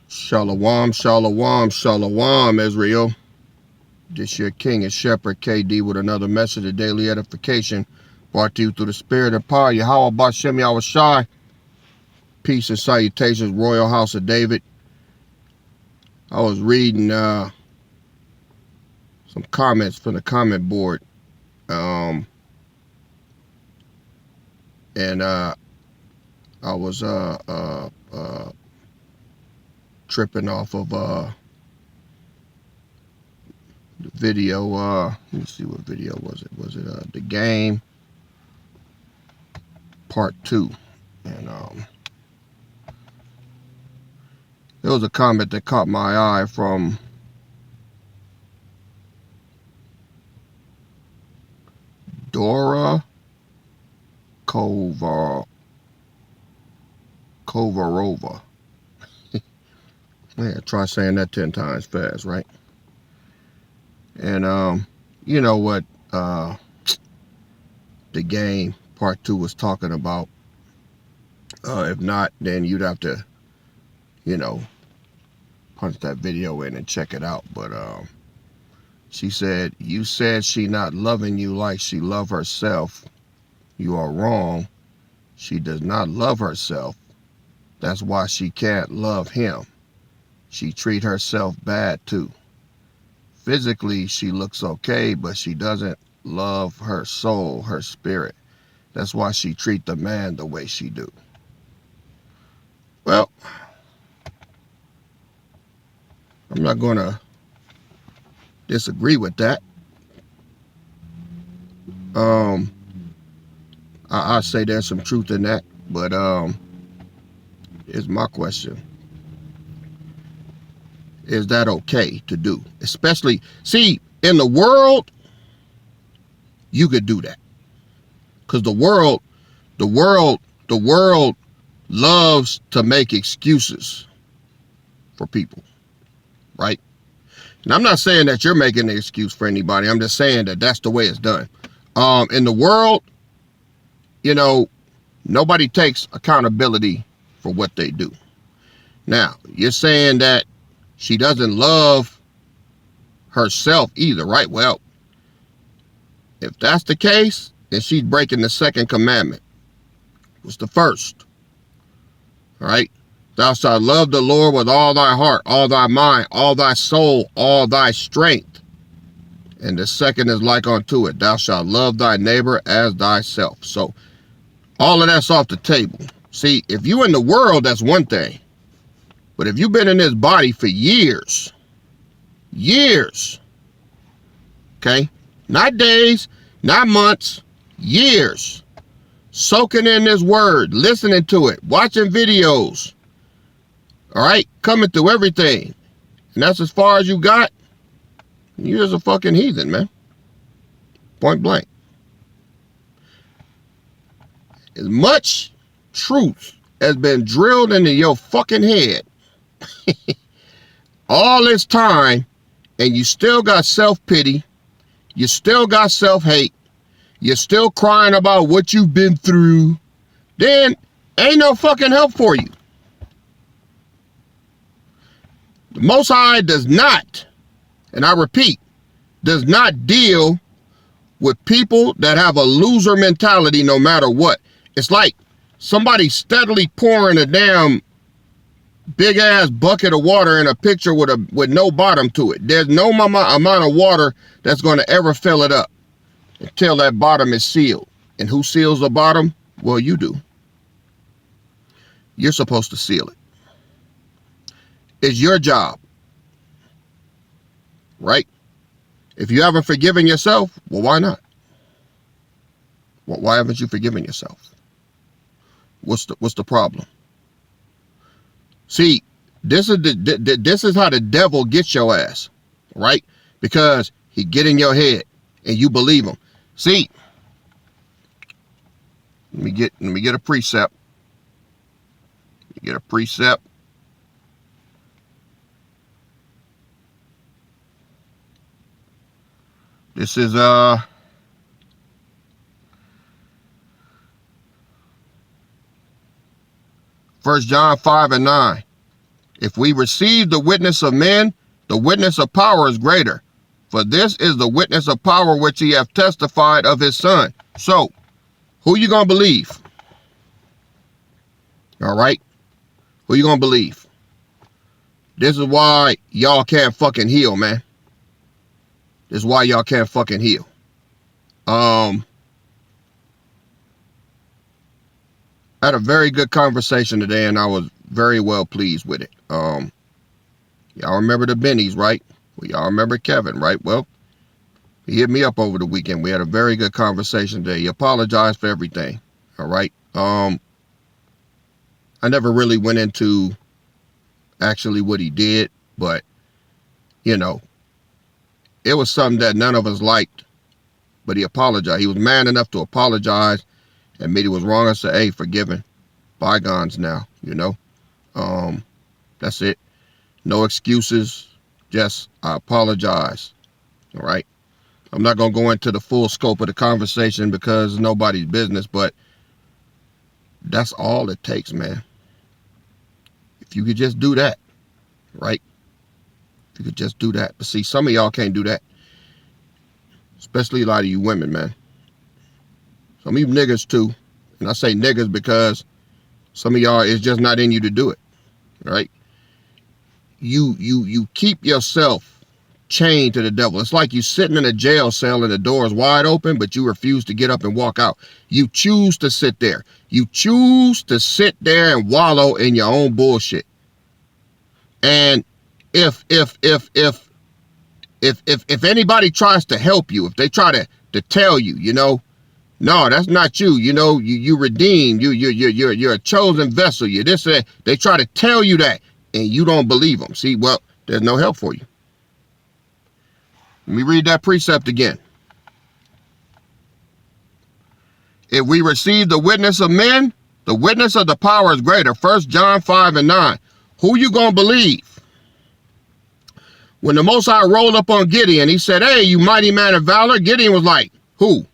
Shalom, shalom, shalom, Israel. This your king and shepherd, KD, with another message of daily edification brought to you through the spirit and power. Yahweh Bashem Yahushai. Peace and salutations, Royal House of David. I was reading some comments from the comment board. And I was tripping off of the video. Let me see, what video was it? Was it the game part 2? And there was a comment that caught my eye from Dora Kovarova. Yeah, try saying that 10 times fast, right? And you know what the game part 2 was talking about. If not, then you'd have to, punch that video in and check it out. But she said, you said she not loving you like she love herself. You are wrong. She does not love herself. That's why she can't love him. She treat herself bad too. Physically, she looks okay, but she doesn't love her soul, her spirit. That's why she treat the man the way she do. Well, I'm not going to disagree with that. I say there's some truth in that, but here's my question. Is that okay to do? Especially, see, in the world, you could do that. Because the world loves to make excuses for people, right? And I'm not saying that you're making an excuse for anybody. I'm just saying that that's the way it's done. In the world, nobody takes accountability for what they do. Now, you're saying that she doesn't love herself either, right? Well, if that's the case, then she's breaking the second commandment. What's the first? All right? Thou shalt love the Lord with all thy heart, all thy mind, all thy soul, all thy strength. And the second is like unto it. Thou shalt love thy neighbor as thyself. So all of that's off the table. See, if you in the world, that's one thing. But if you've been in this body for years, okay? Not days, not months, years. Soaking in this word, listening to it, watching videos. All right? Coming through everything. And that's as far as you got. You're just a fucking heathen, man. Point blank. As much truth has been drilled into your fucking head all this time, and you still got self-pity, you still got self-hate, you're still crying about what you've been through, then ain't no fucking help for you. The Most High does not, and I repeat, does not deal with people that have a loser mentality no matter what. It's like somebody steadily pouring a damn big ass bucket of water in a pitcher with no bottom to it. There's no amount of water that's going to ever fill it up until that bottom is sealed. And who seals the bottom? Well, you do. You're supposed to seal it. It's your job, right? If you haven't forgiven yourself, well, why not? Well, why haven't you forgiven yourself? What's the problem? See, this is how the devil gets your ass, right? Because he get in your head and you believe him. See, let me get a precept. Get a precept. This is 1 John 5:9. If we receive the witness of men, the witness of power is greater. For this is the witness of power which he hath testified of his son. So, who you gonna believe? All right? Who you gonna believe? This is why y'all can't fucking heal, man. This is why y'all can't fucking heal. I had a very good conversation today, and I was very well pleased with it. Y'all remember the Bennies, right? Well, y'all remember Kevin, right? Well, he hit me up over the weekend. We had a very good conversation today. He apologized for everything. All right. I never really went into actually what he did, but you know, it was something that none of us liked. But he apologized. He was man enough to apologize, admit he was wrong, and say, "Hey, forgiven, bygones now." You know, that's it. No excuses. Just I apologize. All right. I'm not gonna go into the full scope of the conversation because it's nobody's business, but that's all it takes, man. If you could just do that, right? If you could just do that. But see, some of y'all can't do that. Especially a lot of you women, man. Some of you niggas too. And I say niggas because some of y'all, it's just not in you to do it. Right? You keep yourself chained to the devil. It's like you sitting in a jail cell and the door is wide open, but you refuse to get up and walk out. You choose to sit there. You choose to sit there and wallow in your own bullshit. And if anybody tries to help you, if they try to tell you, you know, no, that's not you. You know, you redeemed. You're a chosen vessel. You're this. They try to tell you that, and you don't believe them. See, well, there's no help for you. Let me read that precept again. If we receive the witness of men, the witness of the power is greater. 1 John 5:9. Who you gonna believe? When the Most High rolled up on Gideon, he said, "Hey, you mighty man of valor." Gideon was like, "Who?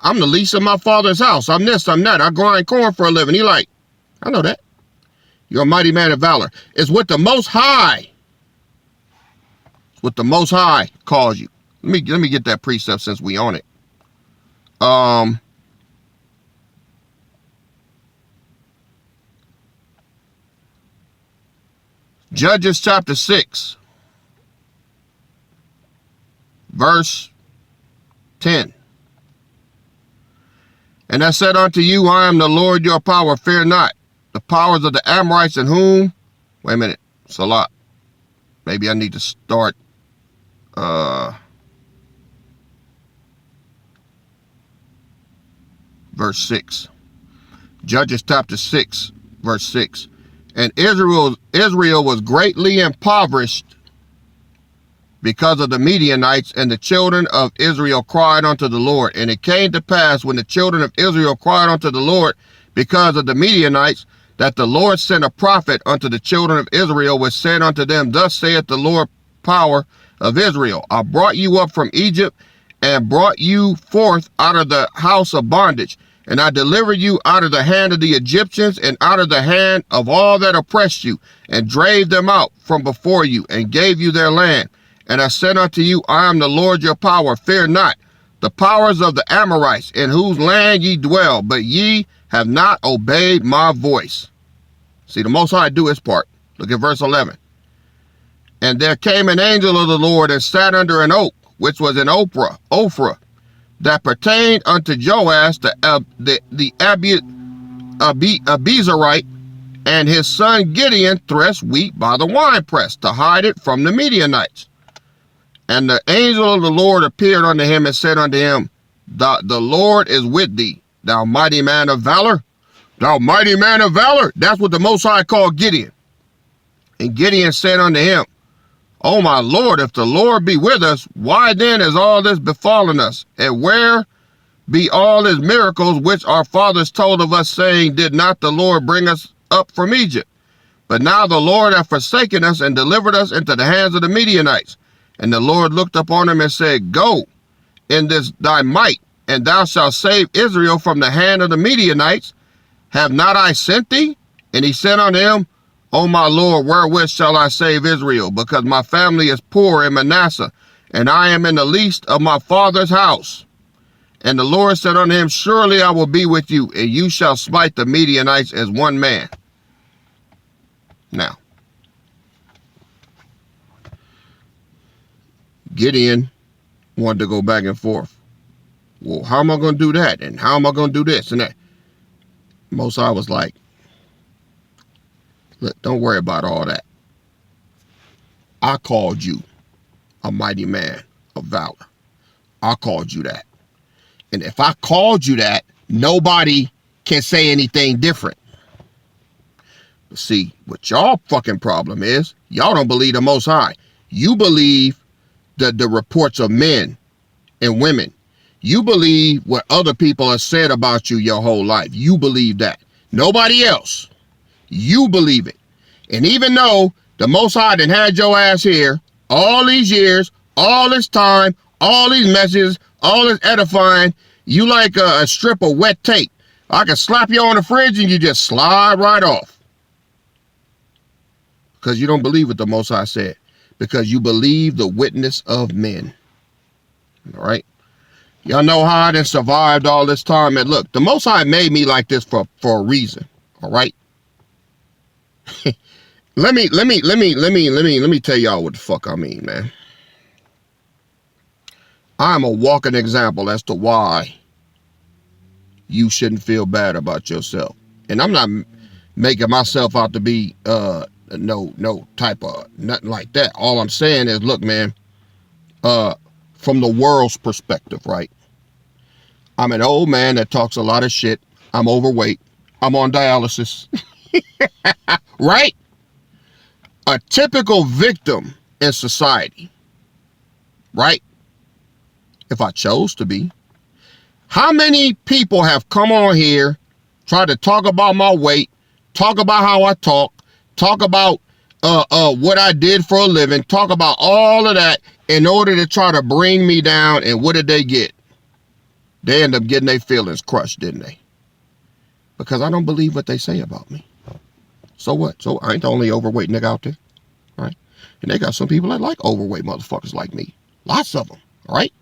I'm the least of my father's house. I'm this, I'm that. I grind corn for a living." He like, "I know that. You're a mighty man of valor." It's what the Most High. It's what the Most High calls you. Let me get that precept since we on it. Judges chapter 6, verse 10. And I said unto you, I am the Lord your power, fear not. The powers of the Amorites in whom, wait a minute, it's a lot. Maybe I need to start, verse 6. Judges chapter 6, verse 6. And Israel was greatly impoverished because of the Midianites, and the children of Israel cried unto the Lord. And it came to pass, when the children of Israel cried unto the Lord because of the Midianites, that the Lord sent a prophet unto the children of Israel, which said unto them, Thus saith the Lord power of Israel, I brought you up from Egypt, and brought you forth out of the house of bondage. And I delivered you out of the hand of the Egyptians, and out of the hand of all that oppressed you, and drave them out from before you, and gave you their land. And I said unto you, I am the Lord your power, fear not. The powers of the Amorites, in whose land ye dwell, but ye have not obeyed my voice. See, the Most High do his part. Look at verse 11. And there came an angel of the Lord, and sat under an oak, which was in Ophrah, that pertained unto Joash the Abiezrite, and his son Gideon threshed wheat by the winepress to hide it from the Midianites. And the angel of the Lord appeared unto him and said unto him, The Lord is with thee, thou mighty man of valor. Thou mighty man of valor. That's what the Most High called Gideon. And Gideon said unto him, O my Lord, if the Lord be with us, why then is all this befallen us? And where be all his miracles which our fathers told of us, saying, Did not the Lord bring us up from Egypt? But now the Lord hath forsaken us, and delivered us into the hands of the Midianites. And the Lord looked upon him and said, Go in this thy might, and thou shalt save Israel from the hand of the Midianites. Have not I sent thee? And he said unto him, O my Lord, wherewith shall I save Israel? Because my family is poor in Manasseh, and I am in the least of my father's house. And the Lord said unto him, surely I will be with you, and you shall smite the Midianites as one man. Now, Gideon wanted to go back and forth. Well, how am I going to do that? And how am I going to do this and that? Most High was like, look, don't worry about all that. I called you a mighty man of valor. I called you that. And if I called you that, nobody can say anything different. But see, what y'all fucking problem is, y'all don't believe the Most High. You believe the reports of men and women. You believe what other people have said about you your whole life. You believe that. Nobody else. You believe it. And even though the Most High done had your ass here all these years, all this time, all these messages, all this edifying, you like a strip of wet tape. I can slap you on the fridge and you just slide right off. Because you don't believe what the Most High said. Because you believe the witness of men. All right? Y'all know how I done survived all this time. And look, the Most High made me like this for a reason. All right? Let me tell y'all what the fuck I mean, man. I'm a walking example as to why you shouldn't feel bad about yourself. And I'm not making myself out to be no type of nothing like that. All I'm saying is, look, man, from the world's perspective, right? I'm an old man that talks a lot of shit. I'm overweight. I'm on dialysis. Right? A typical victim in society. Right? If I chose to be. How many people have come on here, tried to talk about my weight, talk about how I talk about what I did for a living, talk about all of that in order to try to bring me down, and what did they get? They end up getting their feelings crushed, didn't they? Because I don't believe what they say about me. So what? So I ain't the only overweight nigga out there, right? And they got some people that like overweight motherfuckers like me. Lots of them, all right?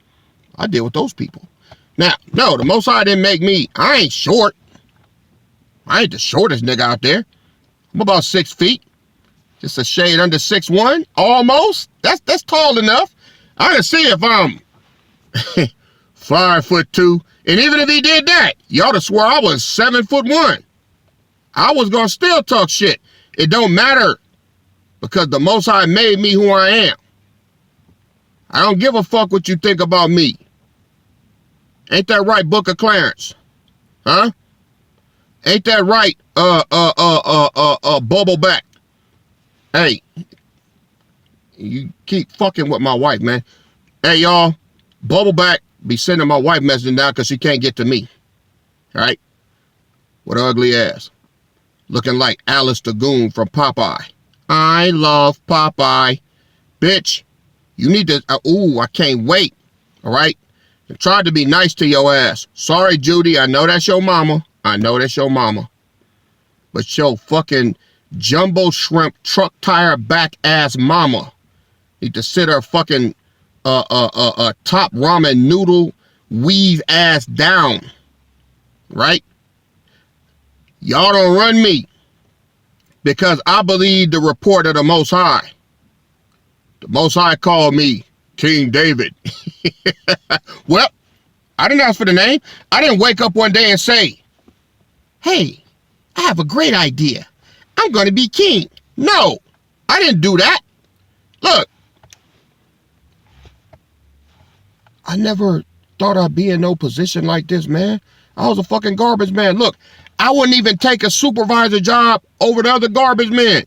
I deal with those people. Now, no, the Most High didn't make me. I ain't short. I ain't the shortest nigga out there. I'm about 6 feet. Just a shade under 6'1", almost. That's tall enough. I can see if I'm 5'2", and even if he did that, you ought to swear I was 7'1". I was gonna still talk shit. It don't matter, because the Most High made me who I am. I don't give a fuck what you think about me. Ain't that right, Book of Clarence? Huh? Ain't that right, Bubbleback? Hey, you keep fucking with my wife, man. Hey, y'all, Bubbleback be sending my wife messaging down because she can't get to me. All right? What ugly ass. Looking like Alice the Goon from Popeye. I love Popeye. Bitch, you need to, I can't wait. All right? I tried to be nice to your ass. Sorry, Judy, I know that's your mama. I know that's your mama. But your fucking jumbo shrimp truck tire back ass mama need to sit her fucking top ramen noodle weave ass down. Right? Y'all don't run me, because I believe the report of the Most High. The Most High called me King David. Well, I didn't ask for the name. I didn't wake up one day and say, hey, I have a great idea. I'm going to be king. No, I didn't do that. Look, I never thought I'd be in no position like this, man. I was a fucking garbage man. Look, I wouldn't even take a supervisor job over the other garbage men.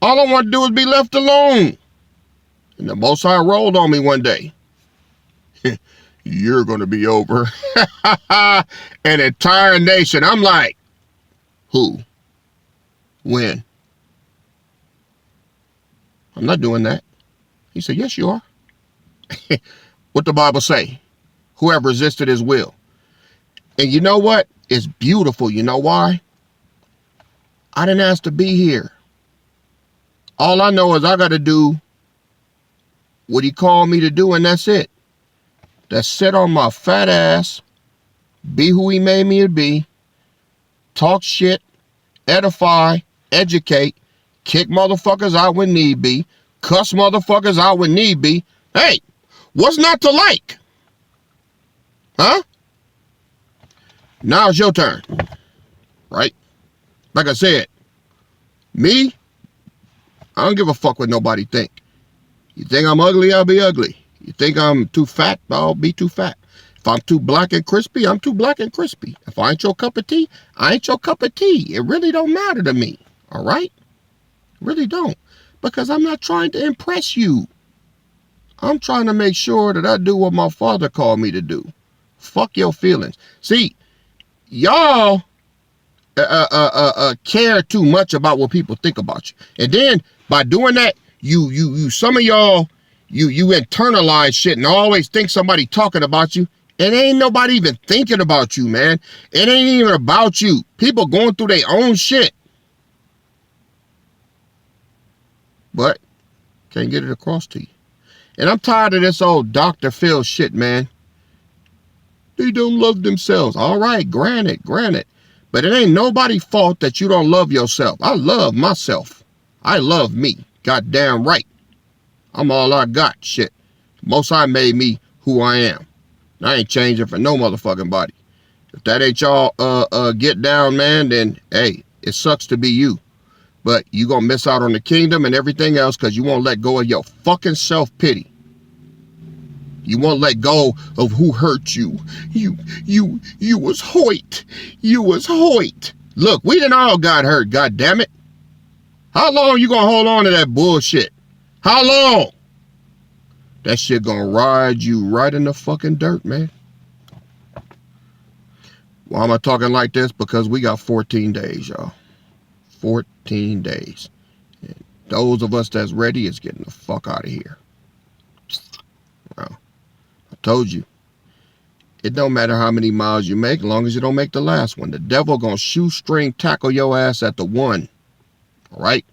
All I want to do is be left alone. And the Most High rolled on me one day. You're going to be over an entire nation. I'm like, who? When? I'm not doing that. He said, yes, you are. What the Bible say? Whoever resisted his will. And you know what? It's beautiful. You know why? I didn't ask to be here. All I know is I got to do what he called me to do, and that's it. That's sit on my fat ass, be who he made me to be, talk shit, edify, educate, kick motherfuckers out when need be, cuss motherfuckers out when need be. Hey, what's not to like? Huh? Now it's your turn. Right? Like I said, me, I don't give a fuck what nobody think. You think I'm ugly, I'll be ugly. You think I'm too fat, I'll be too fat. If I'm too black and crispy, I'm too black and crispy. If I ain't your cup of tea, I ain't your cup of tea. It really don't matter to me. All right? Really don't. Because I'm not trying to impress you. I'm trying to make sure that I do what my father called me to do. Fuck your feelings. See, y'all care too much about what people think about you. And then by doing that, you some of y'all, you internalize shit and always think somebody talking about you. It ain't nobody even thinking about you, man. It ain't even about you. People going through their own shit. But can't get it across to you. And I'm tired of this old Dr. Phil shit, man. They don't love themselves. All right, granted. But it ain't nobody's fault that you don't love yourself. I love myself. I love me. Goddamn right. I'm all I got, shit. Most High made me who I am. I ain't changing for no motherfucking body. If that ain't y'all get down, man, then, hey, it sucks to be you. But you gonna miss out on the kingdom and everything else because you won't let go of your fucking self-pity. You won't let go of who hurt you. You was Hoyt. You was Hoyt. Look, we done all got hurt, goddammit. How long you gonna hold on to that bullshit? How long? That shit gonna ride you right in the fucking dirt, man. Why am I talking like this? Because we got 14 days, y'all. 14 days. And those of us that's ready is getting the fuck out of here. Well, I told you. It don't matter how many miles you make, as long as you don't make the last one. The devil gonna shoestring tackle your ass at the one. All right?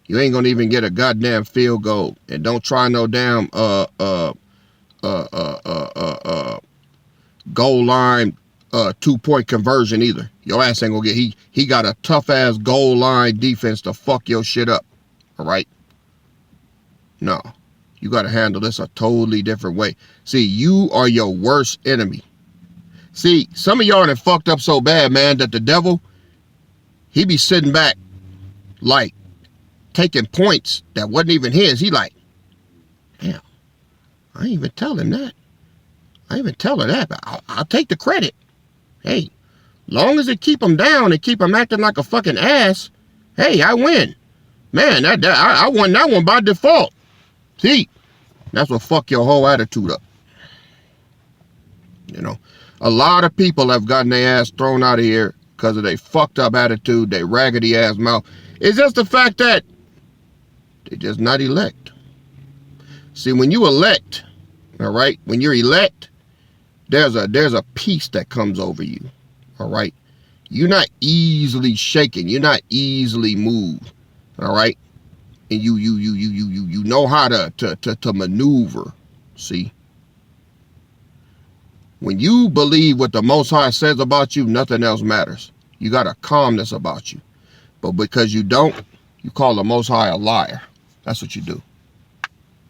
You ain't gonna even get a goddamn field goal. And don't try no damn goal line 2-point conversion either. Your ass ain't gonna get he got a tough ass goal line defense to fuck your shit up. All right? No. You gotta handle this a totally different way. See, you are your worst enemy. See, some of y'all done fucked up so bad, man, that the devil, he be sitting back like taking points that wasn't even his. He like, damn, I ain't even tell him that. I ain't even tell her that, but I'll take the credit. Hey, long as it keep him down and keep him acting like a fucking ass, hey, I win. Man, I won that one by default. See, that's what fuck your whole attitude up. You know, a lot of people have gotten their ass thrown out of here because of their fucked up attitude, their raggedy ass mouth. It's just the fact that they're just not elect. See, when you elect, all right, when you're elect, there's a peace that comes over you, all right? You're not easily shaken. You're not easily moved, all right? And you know how to maneuver, see? When you believe what the Most High says about you, nothing else matters. You got a calmness about you. But because you don't, you call the Most High a liar. That's what you do.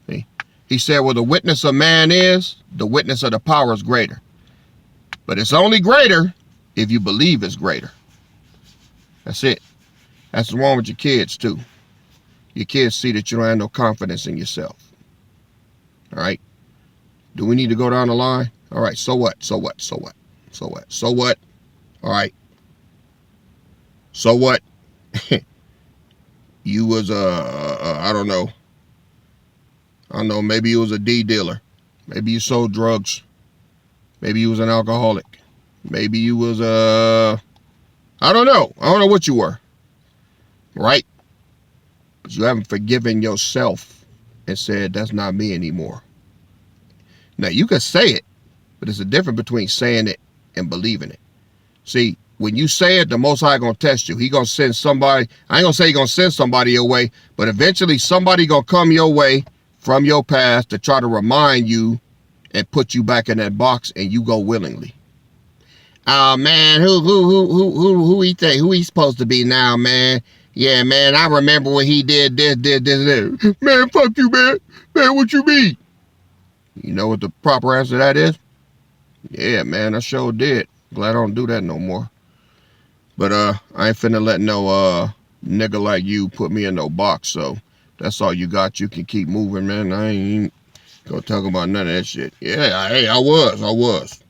See? He said, where the witness of man is, the witness of the power is greater. But it's only greater if you believe it's greater. That's it. That's wrong with your kids, too. Your kids see that you don't have no confidence in yourself. All right? Do we need to go down the line? All right, so what? So what? So what? So what? So what? All right. So what? You was I don't know, maybe you was a D dealer. Maybe you sold drugs. Maybe you was an alcoholic. Maybe you was I don't know what you were. Right? But you haven't forgiven yourself and said, that's not me anymore. Now, you can say it, but there's a difference between saying it and believing it. See, when you say it, the Most High gonna test you. He gonna send somebody. I ain't gonna say he gonna send somebody your way, but eventually somebody gonna come your way from your past to try to remind you and put you back in that box, and you go willingly. Oh man, who he think? Who he supposed to be now, man? Yeah, man, I remember when he did this. Man, fuck you, man. Man, what you mean? You know what the proper answer to that is? Yeah, man, I sure did. Glad I don't do that no more. But I ain't finna let no nigga like you put me in no box. So that's all you got. You can keep moving, man. I ain't gonna talk about none of that shit. Yeah, hey, I was.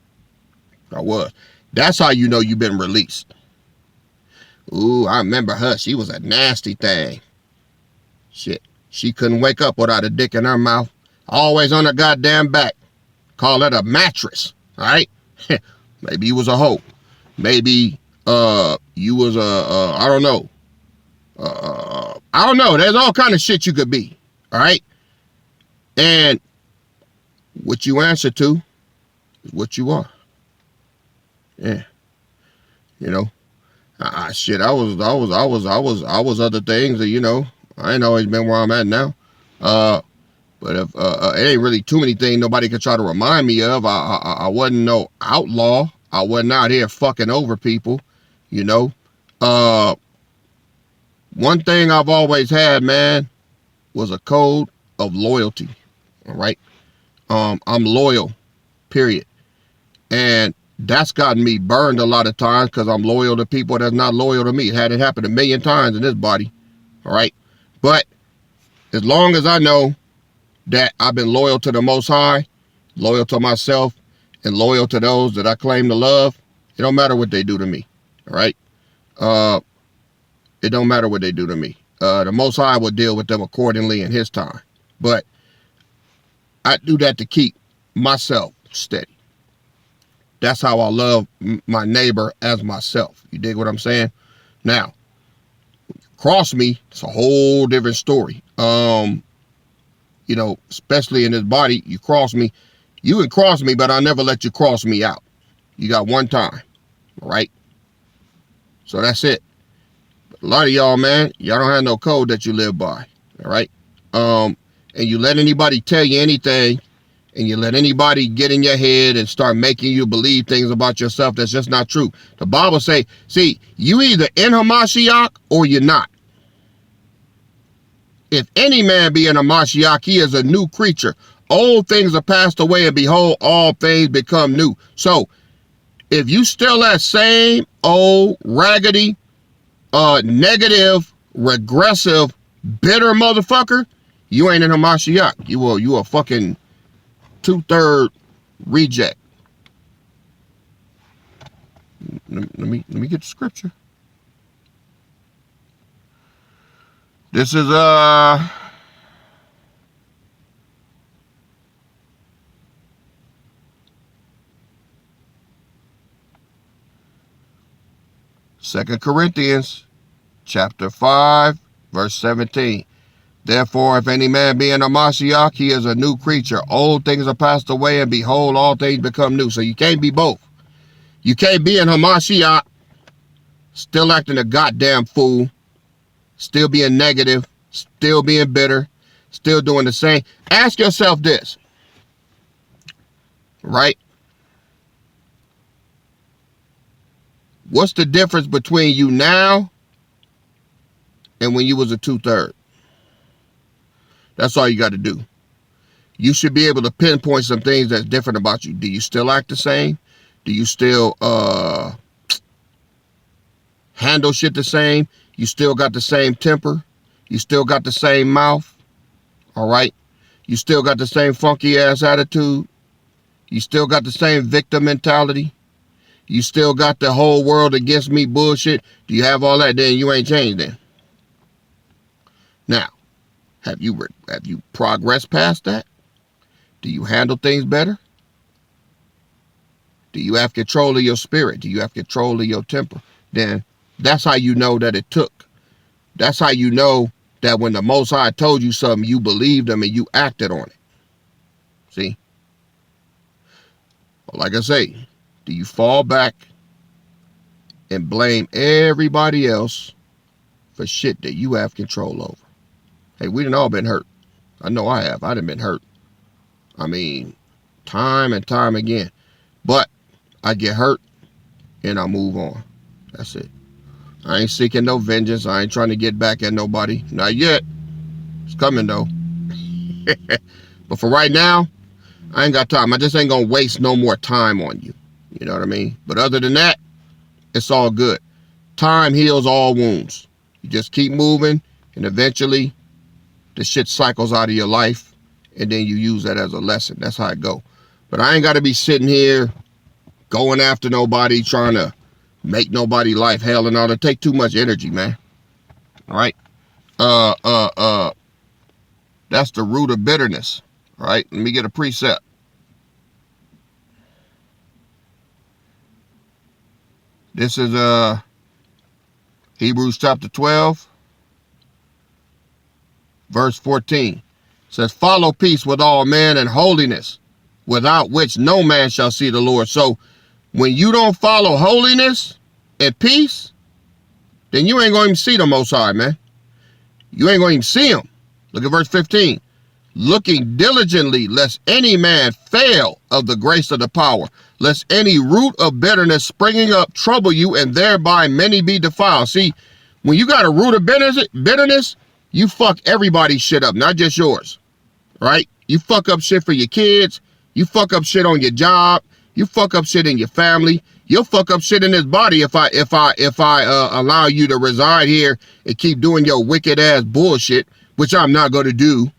That's how you know you've been released. Ooh, I remember her. She was a nasty thing. Shit. She couldn't wake up without a dick in her mouth. Always on her goddamn back. Call it a mattress. Alright? Maybe you was a hoe. Maybe you was I don't know. I don't know. There's all kind of shit you could be. Alright? And what you answer to is what you are. Yeah. You know. Shit, I was other things that, you know, I ain't always been where I'm at now. But if it ain't really too many things nobody could try to remind me of. I wasn't no outlaw. I wasn't out here fucking over people, you know. One thing I've always had, man, was a code of loyalty. All right. I'm loyal, period. And that's gotten me burned a lot of times because I'm loyal to people that's not loyal to me. It had it happen a million times in this body. All right. But as long as I know that I've been loyal to the Most High, loyal to myself, and loyal to those that I claim to love, it don't matter what they do to me. All right. It don't matter what they do to me. The Most High will deal with them accordingly in his time. But I do that to keep myself steady. That's how I love my neighbor as myself. You dig what I'm saying? Now, cross me, it's a whole different story. You know, especially in this body, you cross me. You can cross me, but I'll never let you cross me out. You got one time, all right? So that's it. But a lot of y'all, man, y'all don't have no code that you live by, all right? And you let anybody tell you anything, and you let anybody get in your head and start making you believe things about yourself that's just not true. The Bible say, see, you either in Hamashiach or you're not. If any man be in Hamashiach, he is a new creature. Old things are passed away, and behold, all things become new. So, if you still that same old, raggedy, negative, regressive, bitter motherfucker, you ain't in Hamashiach. You a fucking 2/3 reject. Let me get the scripture. This is 2 Corinthians chapter 5, verse 17. Therefore, if any man be in Hamashiach, he is a new creature. Old things are passed away, and behold, all things become new. So you can't be both. You can't be in Hamashiach, still acting a goddamn fool, still being negative, still being bitter, still doing the same. Ask yourself this, right? What's the difference between you now and when you was a 2/3? That's all you got to do. You should be able to pinpoint some things that's different about you. Do you still act the same? Do you still handle shit the same? You still got the same temper? You still got the same mouth? All right? You still got the same funky ass attitude? You still got the same victim mentality? You still got the whole world against me bullshit? Do you have all that? Then you ain't changed then. Now, have you progressed past that? Do you handle things better? Do you have control of your spirit? Do you have control of your temper? Then that's how you know that it took. That's how you know that when the Most High told you something, you believed him and you acted on it. See? Well, like I say, do you fall back and blame everybody else for shit that you have control over. Hey, we done all been hurt. I know I have. I done been hurt. I mean, time and time again. But I get hurt and I move on. That's it. I ain't seeking no vengeance. I ain't trying to get back at nobody. Not yet. It's coming though. But for right now, I ain't got time. I just ain't gonna waste no more time on you. You know what I mean? But other than that, it's all good. Time heals all wounds. You just keep moving, and eventually the shit cycles out of your life, and then you use that as a lesson. That's how it go. But I ain't got to be sitting here going after nobody, trying to make nobody life hell and all that. Take too much energy, man. All right? That's the root of bitterness. All right? Let me get a precept. This is Hebrews chapter 12, verse 14. It says, follow peace with all men and holiness, without which no man shall see the Lord. So when you don't follow holiness and peace, then you ain't going to even see the Most High, man. You ain't going to even see him. Look at verse 15. Looking diligently, lest any man fail of the grace of the power, lest any root of bitterness springing up trouble you, and thereby many be defiled. See, when you got a root of bitterness, you fuck everybody's shit up, not just yours, right? You fuck up shit for your kids. You fuck up shit on your job. You fuck up shit in your family. You'll fuck up shit in this body if I allow you to reside here and keep doing your wicked ass bullshit, which I'm not going to do.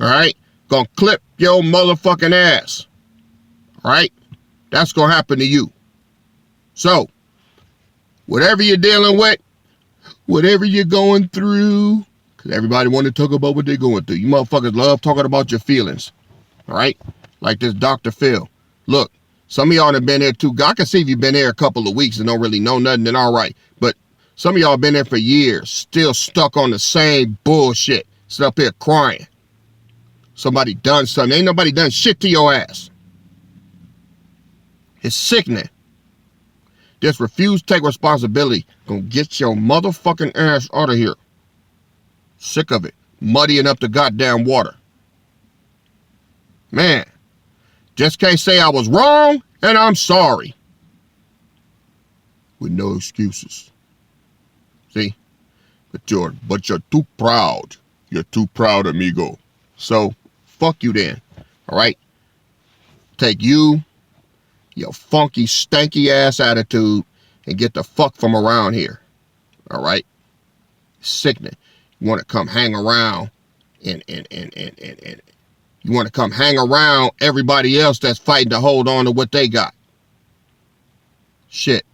All right? Gonna clip your motherfucking ass. All right? That's gonna happen to you. So, whatever you're dealing with, whatever you're going through, because everybody want to talk about what they're going through. You motherfuckers love talking about your feelings. All right? Like this Dr. Phil. Look, some of y'all have been there too. I can see if you've been there a couple of weeks and don't really know nothing, then all right. But some of y'all been there for years, still stuck on the same bullshit. Sit up here crying. Somebody done something. Ain't nobody done shit to your ass. It's sickening. Just refuse to take responsibility. Gonna get your motherfucking ass out of here. Sick of it. Muddying up the goddamn water. Man. Just can't say I was wrong and I'm sorry. With no excuses. See? But you're too proud. You're too proud, amigo. So, fuck you then. Alright? Take you, your funky, stanky ass attitude, and get the fuck from around here. Alright? Sickening. You want to come hang around and you want to come hang around everybody else that's fighting to hold on to what they got. Shit.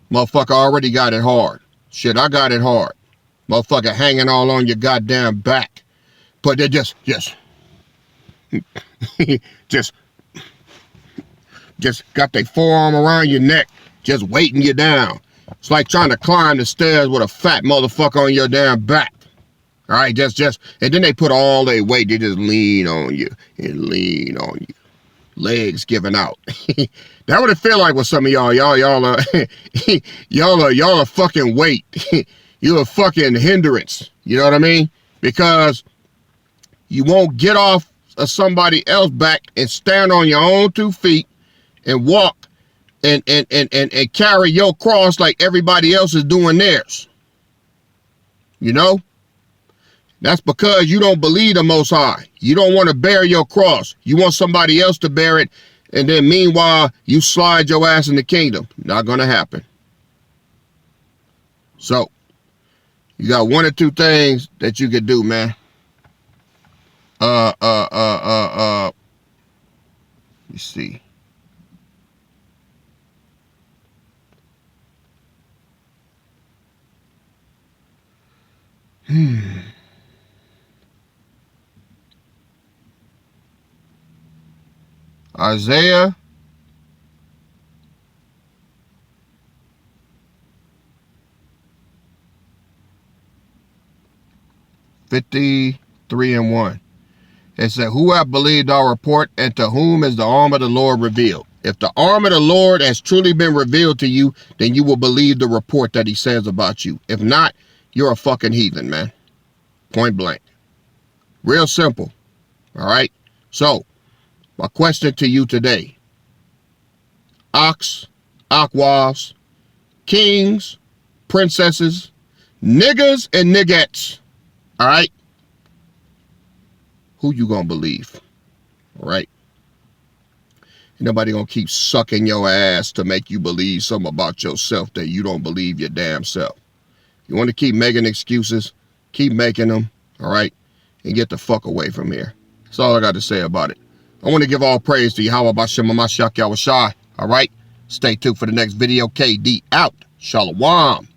Motherfucker already got it hard. Shit, I got it hard. Motherfucker hanging all on your goddamn back. But they're just got their forearm around your neck, just weighting you down. It's like trying to climb the stairs with a fat motherfucker on your damn back. All right, just, and then they put all their weight, they just lean on you and lean on you. Legs giving out. That what it feel like with some of y'all. Y'all are, y'all are fucking weight. You're a fucking hindrance. You know what I mean? Because you won't get off of somebody else's back and stand on your own 2 feet and walk and carry your cross like everybody else is doing theirs. You know? That's because you don't believe the Most High. You don't want to bear your cross. You want somebody else to bear it, and then meanwhile, you slide your ass in the kingdom. Not going to happen. So, you got 1 or 2 things that you could do, man. Let me see. Isaiah 53:1. It said, who have believed our report, and to whom is the arm of the Lord revealed? If the arm of the Lord has truly been revealed to you, then you will believe the report that he says about you. If not, you're a fucking heathen, man. Point blank. Real simple. All right? So, my question to you today. Ox, aquas, kings, princesses, niggas, and niggettes. All right? Who you gonna believe? All right? Ain't nobody gonna keep sucking your ass to make you believe something about yourself that you don't believe your damn self. You want to keep making excuses, keep making them, all right? And get the fuck away from here. That's all I got to say about it. I want to give all praise to Yahweh Bashem Mashiach Yahushai, all right? Stay tuned for the next video. KD out. Shalom.